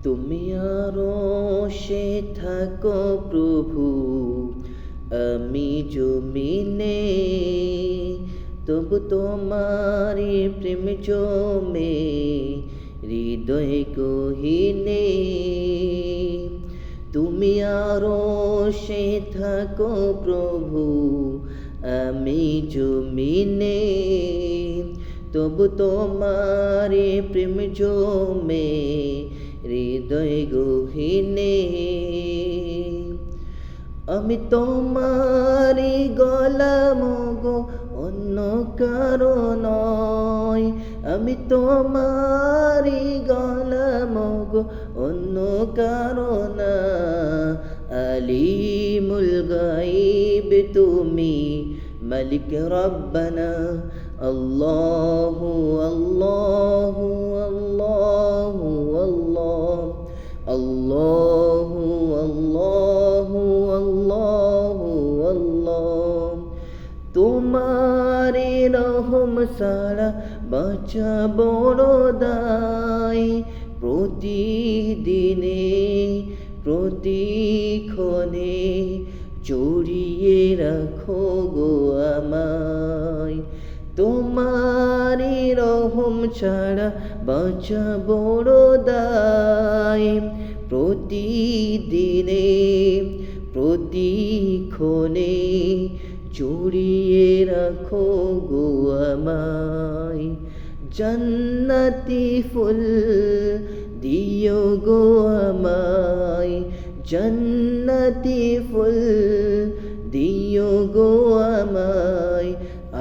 তুমি আরশে থাকো প্রভু, আমি জমিনে, তবু তোমারি প্রেম জমে হৃদয় গহীনে। তুমি আরশে থাকো প্রভু, আমি জমিনে, তবু তোমারি প্রেম জমে হৃদয় গহীনে। আমি তোমারি গোলাম গো, অন্য কারো নয়। আমি তোমারি গোলাম গো, অন্য কারো না। আলিমুল গায়ব তুমি, মালিক রব্বানা। আল্লাহু আল্লাহু আল্লাহু আল্লাহ, আল্লাহু আল্লাহু আল্লাহু আল্লাহ। তোমারি রহম ছাড়া বাঁচা বড় দায়। প্রতিদিনে প্রতিক্ষণে জড়িয়ে রাখো গো আমায়। তোমারি রহম ছাড়া বাঁচা বড় দায়। প্রতিদিনে প্রতিক্ষণে জড়িয়ে রাখো গো আমায়। জান্নাতি ফুল দিও গো আমায়, জান্নাতি ফুল দিও গো আমায়।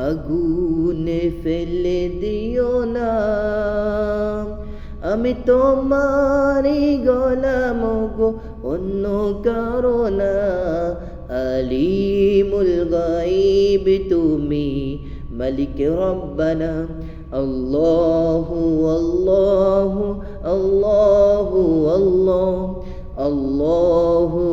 আগুনে ফেলে দিও না, আমি তোমারি গোলাম গো, অন্য কারো না। আলিমুল গায়ব তুমি, মালিক রব্বানা। আল্লাহু আল্লাহু আল্লাহু আল্লাহ, আল্লাহু